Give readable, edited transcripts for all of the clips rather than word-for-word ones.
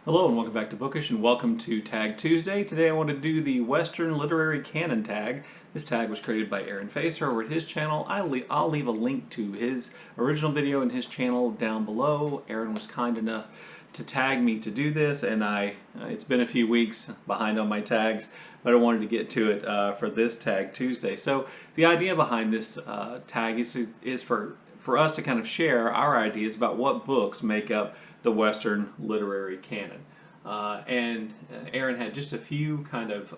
Hello and welcome back to Bookish and welcome to Tag Tuesday. Today I want to do the Western Literary Canon tag. This tag was created by Aaron Facer over at his channel. I'll leave a link to his original video and his channel down below. Aaron was kind enough to tag me to do this, and it's been a few weeks behind on my tags, but I wanted to get to it for this Tag Tuesday. So the idea behind this tag is for us to kind of share our ideas about what books make up the Western literary canon. And Aaron had just a few kind of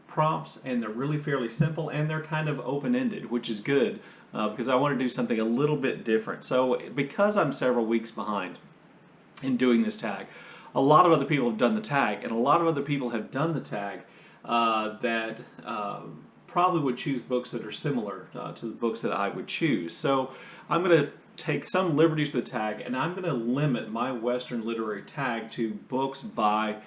prompts, and they're really fairly simple, and they're kind of open-ended, which is good because I want to do something a little bit different. So because I'm several weeks behind in doing this tag, a lot of other people have done the tag, and a lot of other people have done the tag that probably would choose books that are similar to the books that I would choose. So I'm going to take some liberties with the tag, and I'm going to limit my Western literary tag to books by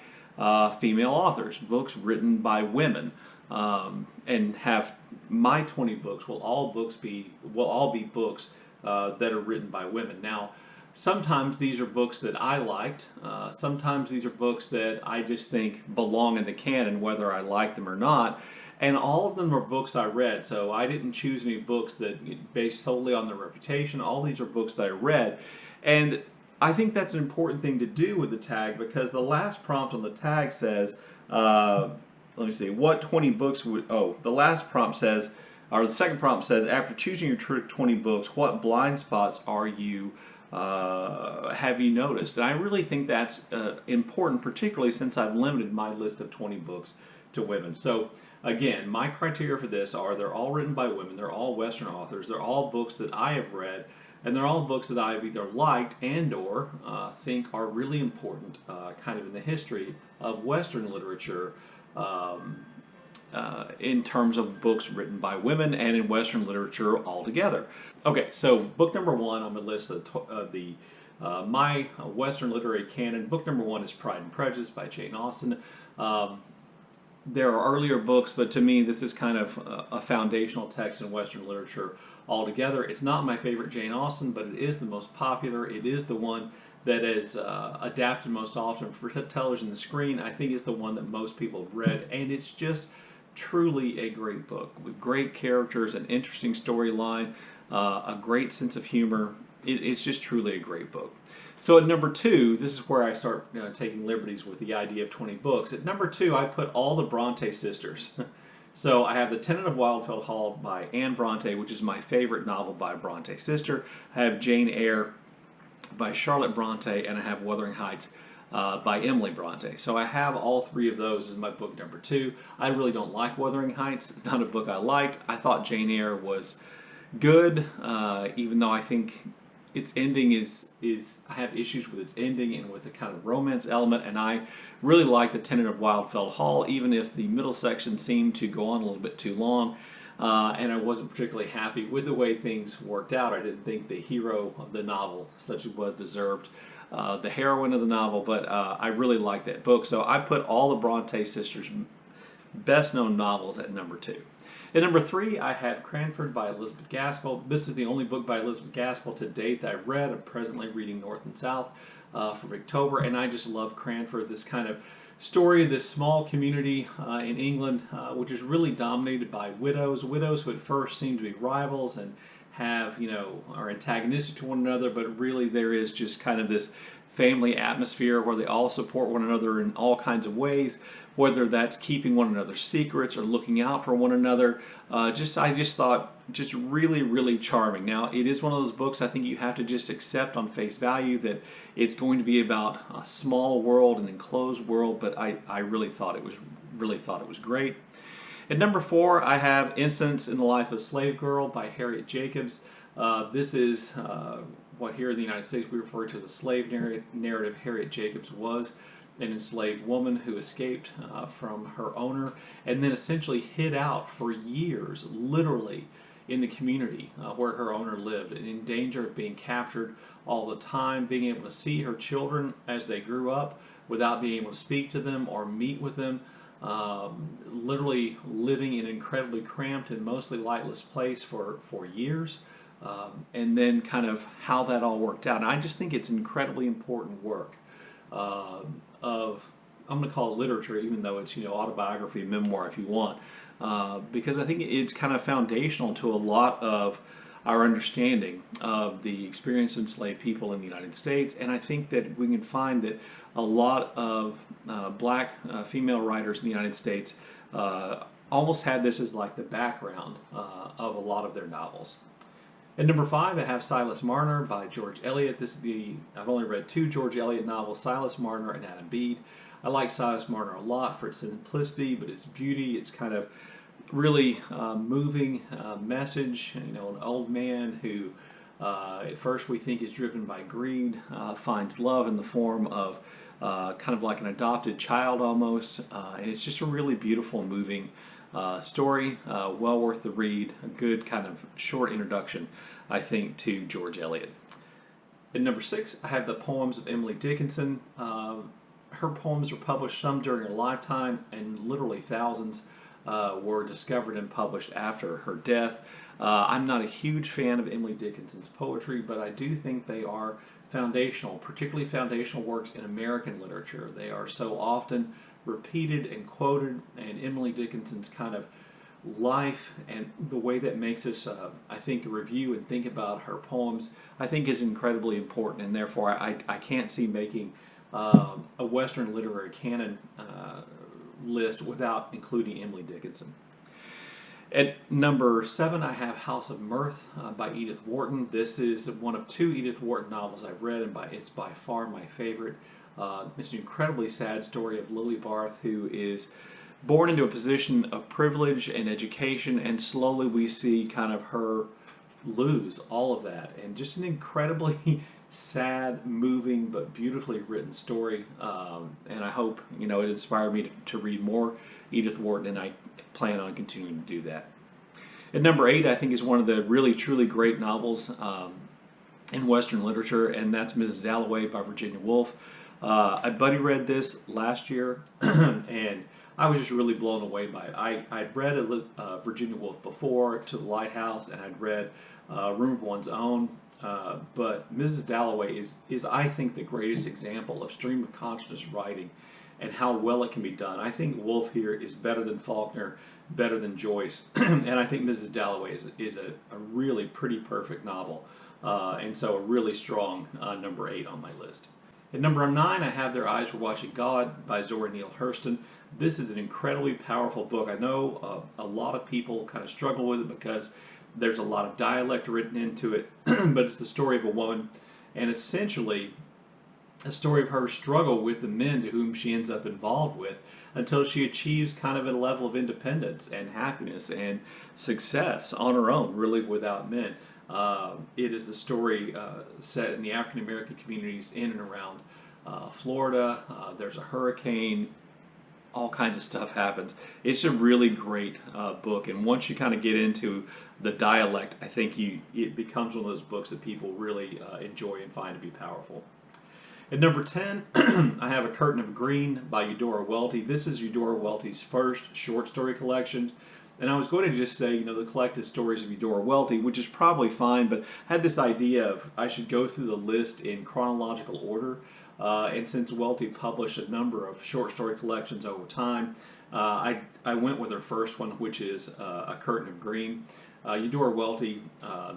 female authors, books written by women, and have my 20 books will all be books that are written by women. Now, sometimes these are books that I liked. Sometimes these are books that I just think belong in the canon, whether I like them or not. And all of them are books I read, so I didn't choose any books that based solely on their reputation. All these are books that I read. And I think that's an important thing to do with the tag, because the last prompt on the tag says, let me see, what 20 books would, the last prompt says, or the second prompt says, after choosing your 20 books, what blind spots are you, have you noticed? And I really think that's important, particularly since I've limited my list of 20 books to women. So again, my criteria for this are they're all written by women, they're all Western authors, they're all books that I have read, and they're all books that I've either liked and or think are really important kind of in the history of Western literature in terms of books written by women and in Western literature altogether. Okay, so book number one on the list of my Western literary canon, book number one is Pride and Prejudice by Jane Austen. There are earlier books, but to me this is kind of a foundational text in Western literature altogether. It's not my favorite Jane Austen, but it is the most popular. It is the one that is adapted most often for television and screen. I think it's the one that most people have read, and it's just truly a great book with great characters, an interesting storyline, a great sense of humor. It's just truly a great book. So at number two, this is where I start taking liberties with the idea of 20 books. At number two, I put all the Bronte sisters. So I have The Tenant of Wildfell Hall by Anne Bronte, which is my favorite novel by a Bronte sister. I have Jane Eyre by Charlotte Bronte, and I have Wuthering Heights by Emily Bronte. So I have all three of those as my book number two. I really don't like Wuthering Heights. It's not a book I liked. I thought Jane Eyre was good, even though I think its ending I have issues with its ending and with the kind of romance element, and I really like The Tenant of Wildfell Hall, even if the middle section seemed to go on a little bit too long, and I wasn't particularly happy with the way things worked out. I didn't think the hero of the novel, such as was, deserved the heroine of the novel, but I really liked that book, so I put all the Bronte sisters' best-known novels at number two. At number three, I have Cranford by Elizabeth Gaskell. This is the only book by Elizabeth Gaskell to date that I've read. I'm presently reading North and South for October, and I just love Cranford, this kind of story of this small community in England, which is really dominated by widows. Widows who at first seem to be rivals and are antagonistic to one another, but really there is just kind of this family atmosphere where they all support one another in all kinds of ways, whether that's keeping one another's secrets or looking out for one another. I just thought just really, really charming. Now, it is one of those books I think you have to just accept on face value that it's going to be about a small world, an enclosed world, but I really thought it was great. At number four, I have Incidents in the Life of a Slave Girl by Harriet Jacobs. This is what here in the United States we refer to as a slave narrative. Harriet Jacobs was an enslaved woman who escaped from her owner and then essentially hid out for years, literally, in the community where her owner lived, and in danger of being captured all the time, being able to see her children as they grew up without being able to speak to them or meet with them, literally living in an incredibly cramped and mostly lightless place for years. And then kind of how that all worked out. And I just think it's incredibly important work of, I'm going to call it literature, even though it's, autobiography, memoir if you want, because I think it's kind of foundational to a lot of our understanding of the experience of enslaved people in the United States. And I think that we can find that a lot of black female writers in the United States almost had this as like the background of a lot of their novels. At number 5, I have Silas Marner by George Eliot. I've only read 2 George Eliot novels, Silas Marner and Adam Bede. I like Silas Marner a lot for its simplicity, but its beauty, its kind of really moving message. An old man who at first we think is driven by greed, finds love in the form of kind of like an adopted child almost, and it's just a really beautiful, moving story, well worth the read, a good kind of short introduction, I think, to George Eliot. At number 6, I have the poems of Emily Dickinson. Her poems were published some during her lifetime, and literally thousands were discovered and published after her death. I'm not a huge fan of Emily Dickinson's poetry, but I do think they are foundational, particularly foundational works in American literature. They are so often repeated and quoted, and Emily Dickinson's kind of life and the way that makes us, I think, review and think about her poems, I think is incredibly important, and therefore I can't see making a Western literary canon list without including Emily Dickinson. At number 7, I have House of Mirth by Edith Wharton. This is one of 2 Edith Wharton novels I've read, and it's by far my favorite. It's an incredibly sad story of Lily Barth, who is born into a position of privilege and education, and slowly we see kind of her lose all of that. And just an incredibly sad, moving, but beautifully written story. And I hope, it inspired me to read more Edith Wharton, and I plan on continuing to do that. At number 8, I think, is one of the really, truly great novels in Western literature, and that's Mrs. Dalloway by Virginia Woolf. I buddy read this last year, and I was just really blown away by it. I'd read Virginia Woolf before, To the Lighthouse, and I'd read Room of One's Own, but Mrs. Dalloway is, I think, the greatest example of stream of consciousness writing and how well it can be done. I think Woolf here is better than Faulkner, better than Joyce, and I think Mrs. Dalloway is a really pretty perfect novel, and so a really strong number 8 on my list. At number 9, I have Their Eyes Were Watching God by Zora Neale Hurston. This is an incredibly powerful book. I know a lot of people kind of struggle with it because there's a lot of dialect written into it, but it's the story of a woman, and essentially a story of her struggle with the men to whom she ends up involved with until she achieves kind of a level of independence and happiness and success on her own, really without men. It is the story set in the African American communities in and around Florida. There's a hurricane. All kinds of stuff happens. It's a really great book, and once you kind of get into the dialect, I think it becomes one of those books that people really enjoy and find to be powerful. At number 10, I have A Curtain of Green by Eudora Welty. This is Eudora Welty's first short story collection. And I was going to just say, the collected stories of Eudora Welty, which is probably fine, but I had this idea of I should go through the list in chronological order. And since Welty published a number of short story collections over time, I went with her first one, which is A Curtain of Green. Eudora Welty,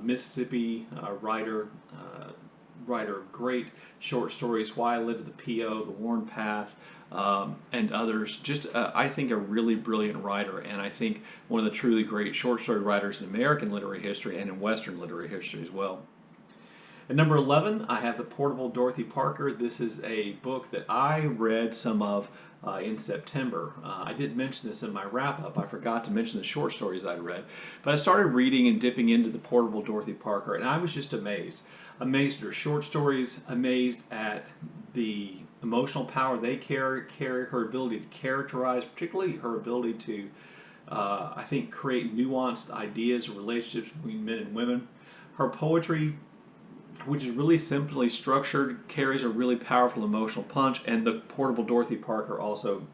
Mississippi writer of great short stories, Why I Lived at the P.O., The Worn Path, and others. Just, I think, a really brilliant writer, and I think one of the truly great short story writers in American literary history and in Western literary history as well. At number 11, I have The Portable Dorothy Parker. This is a book that I read some of in September. I didn't mention this in my wrap-up. I forgot to mention the short stories I'd read. But I started reading and dipping into The Portable Dorothy Parker, and I was just amazed. Amazed at her short stories, amazed at the emotional power they carry, her ability to characterize, particularly her ability to, I think, create nuanced ideas of relationships between men and women. Her poetry, which is really simply structured, carries a really powerful emotional punch, and The Portable Dorothy Parker also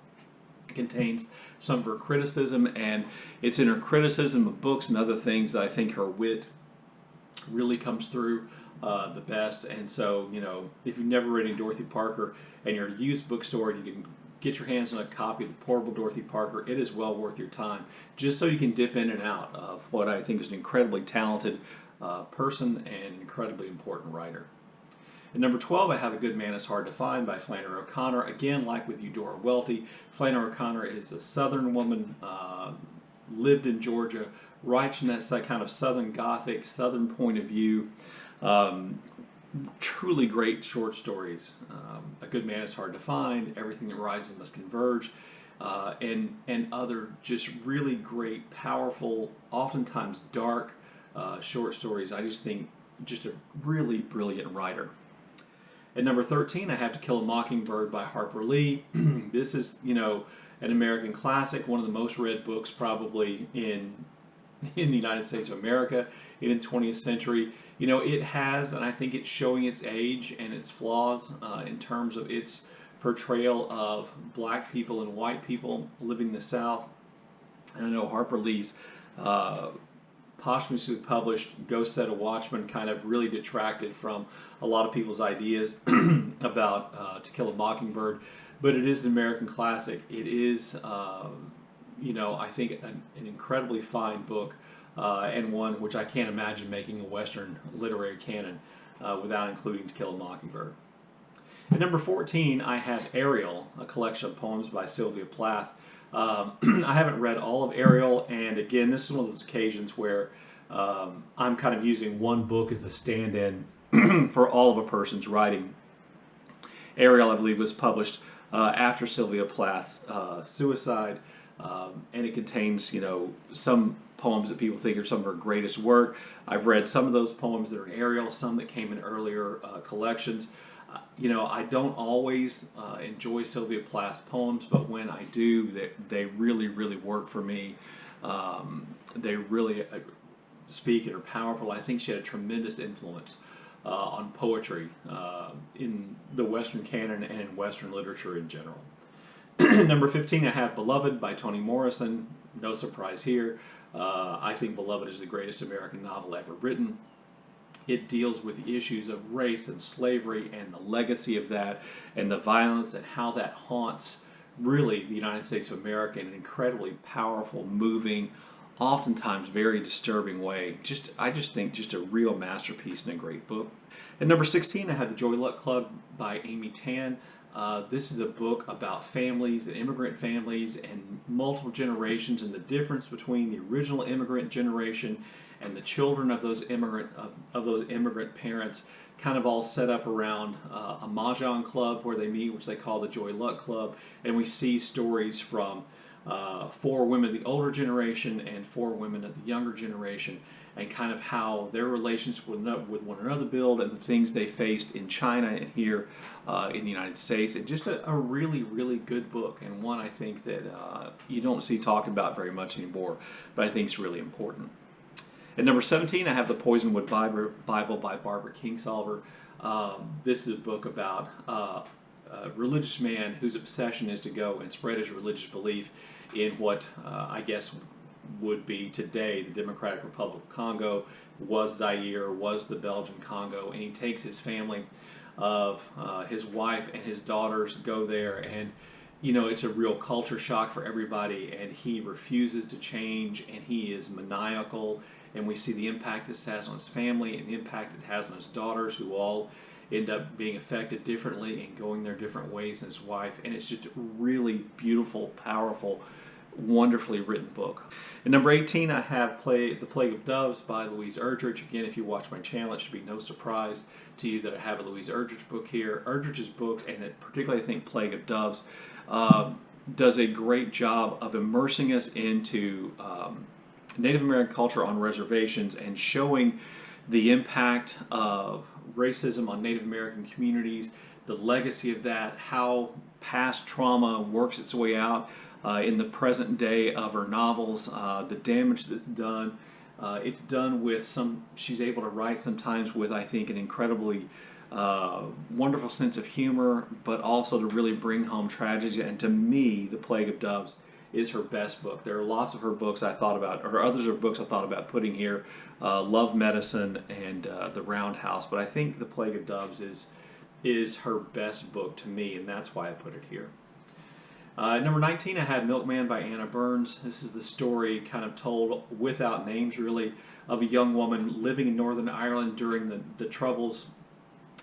contains some of her criticism, and it's in her criticism of books and other things that I think her wit really comes through. the best. And so, you know, if you've never read any Dorothy Parker and you're at a used bookstore and you can get your hands on a copy of the portable Dorothy Parker, it is well worth your time, just so you can dip in and out of what I think is an incredibly talented person and an incredibly important writer. At number 12, I have A Good Man is Hard to Find by Flannery O'Connor. Again, like with Eudora Welty, Flannery O'Connor is a Southern woman, lived in Georgia, writes from that kind of Southern Gothic, Southern point of view. Truly great short stories. A Good Man is Hard to Find, Everything That Rises Must Converge, and other just really great, powerful, oftentimes dark short stories. I just think just a really brilliant writer. At number 13, I have To Kill a Mockingbird by Harper Lee. This is, you know, an American classic, one of the most read books probably in the United States of America in the 20th century. You know, it has, and I think it's showing its age and its flaws in terms of its portrayal of black people and white people living in the South. And I know Harper Lee's posthumously published Ghost Set a Watchman kind of really detracted from a lot of people's ideas about To Kill a Mockingbird, but it is an American classic. It is, you know, I think an incredibly fine book, and one which I can't imagine making a Western literary canon without including To Kill a Mockingbird. At number 14, I have Ariel, a collection of poems by Sylvia Plath. I haven't read all of Ariel, and again, this is one of those occasions where I'm kind of using one book as a stand-in for all of a person's writing. Ariel, I believe, was published after Sylvia Plath's suicide, and it contains, you know, some poems that people think are some of her greatest work. I've read some of those poems that are in Ariel, some that came in earlier collections. You know, I don't always enjoy Sylvia Plath's poems, but when I do, they really, really work for me. They really speak and are powerful. I think she had a tremendous influence on poetry in the Western canon and in Western literature in general. Number 15, I have Beloved by Toni Morrison. No surprise here. I think Beloved is the greatest American novel ever written. It deals with the issues of race and slavery and the legacy of that and the violence and how that haunts really the United States of America in an incredibly powerful, moving, oftentimes very disturbing way. I just think just a real masterpiece and a great book. At number 16, I had The Joy Luck Club by Amy Tan. This is a book about families, and immigrant families, and multiple generations, and the difference between the original immigrant generation and the children of those immigrant parents, kind of all set up around a mahjong club where they meet, which they call the Joy Luck Club, and we see stories from 4 women of the older generation and 4 women of the younger generation, and kind of how their relations with one another build, and the things they faced in China and here in the United States. And just a really, really good book, and one I think that you don't see talked about very much anymore, but I think it's really important. At number 17, I have The Poisonwood Bible by Barbara Kingsolver. This is a book about a religious man whose obsession is to go and spread his religious belief in what I guess would be today the Democratic Republic of Congo, was Zaire, was the Belgian Congo, and he takes his family of his wife and his daughters go there, and you know, it's a real culture shock for everybody, and he refuses to change, and he is maniacal, and we see the impact this has on his family and the impact it has on his daughters, who all end up being affected differently and going their different ways than his wife. And it's just a really beautiful, powerful, wonderfully written book. At number 18, I have The Plague of Doves by Louise Erdrich. Again, if you watch my channel, it should be no surprise to you that I have a Louise Erdrich book here. Erdrich's book, and particularly I think Plague of Doves, does a great job of immersing us into Native American culture on reservations and showing the impact of racism on Native American communities, the legacy of that, how past trauma works its way out in the present day of her novels, the damage that's done. It's done with she's able to write sometimes with, I think, an incredibly wonderful sense of humor, but also to really bring home tragedy. And to me, The Plague of Doves is her best book. There are lots of her books I thought about, or others of books I thought about putting here, Love Medicine and The Roundhouse, but I think The Plague of Doves is her best book to me, and that's why I put it here. Number 19, I had Milkman by Anna Burns. This is the story kind of told without names, really, of a young woman living in Northern Ireland during the Troubles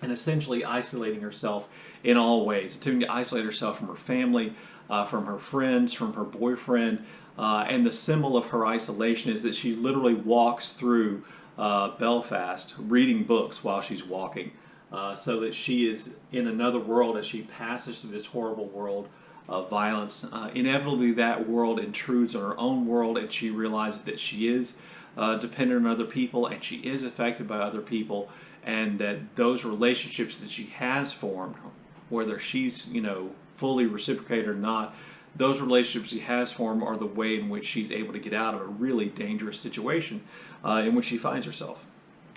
and essentially isolating herself in all ways, attempting to isolate herself from her family, from her friends, from her boyfriend, and the symbol of her isolation is that she literally walks through Belfast reading books while she's walking, so that she is in another world as she passes through this horrible world of violence. Inevitably that world intrudes on her own world, and she realizes that she is dependent on other people, and she is affected by other people, and that those relationships that she has formed, whether she's fully reciprocated or not, those relationships she has formed are the way in which she's able to get out of a really dangerous situation in which she finds herself.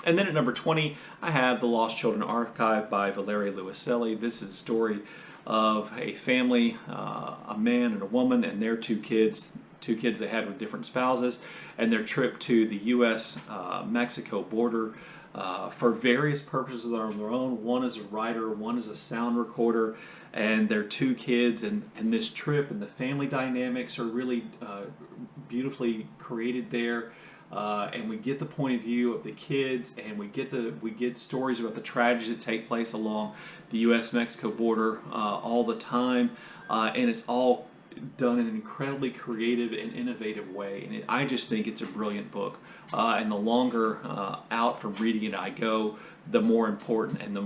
And then at number 20, I have The Lost Children Archive by Valeria Luiselli. This is a story of a family, a man and a woman, and their two kids they had with different spouses, and their trip to the U.S.-Mexico border for various purposes on their own. One is a writer, one is a sound recorder, and their two kids, and this trip and the family dynamics are really beautifully created there. And we get the point of view of the kids, and we get stories about the tragedies that take place along the U.S.-Mexico border all the time, and it's all done in an incredibly creative and innovative way. And I just think it's a brilliant book. And the longer out from reading it I go, the more important and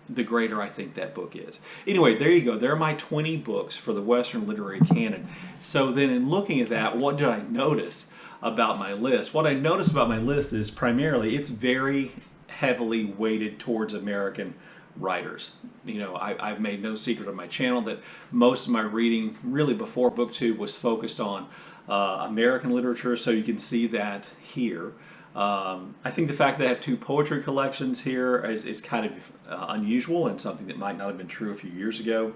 the greater I think that book is. Anyway, there you go. There are my 20 books for the Western literary canon. So then in looking at that, what did I notice about my list? What I noticed about my list is primarily it's very heavily weighted towards American writers. I've made no secret on my channel that most of my reading really before BookTube was focused on American literature, so you can see that here. I think the fact that I have two poetry collections here is kind of unusual and something that might not have been true a few years ago.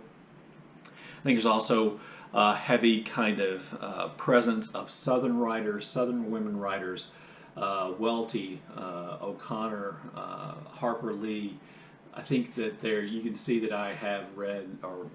I think there's also a heavy kind of presence of Southern writers, Southern women writers, Welty, O'Connor, Harper Lee. I think that you can see that I have read or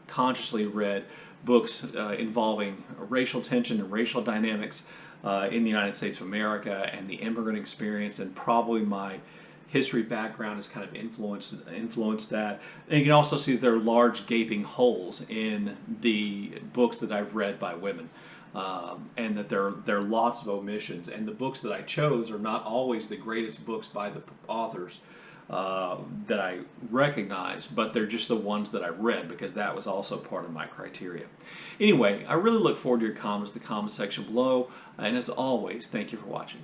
consciously read books involving racial tension and racial dynamics in the United States of America and the immigrant experience, and probably my history background has kind of influenced that. And you can also see that there are large gaping holes in the books that I've read by women, and that there are lots of omissions, and the books that I chose are not always the greatest books by the authors that I recognize, but they're just the ones that I've read, because that was also part of my criteria. Anyway, I really look forward to your comments in the comment section below, and as always, thank you for watching.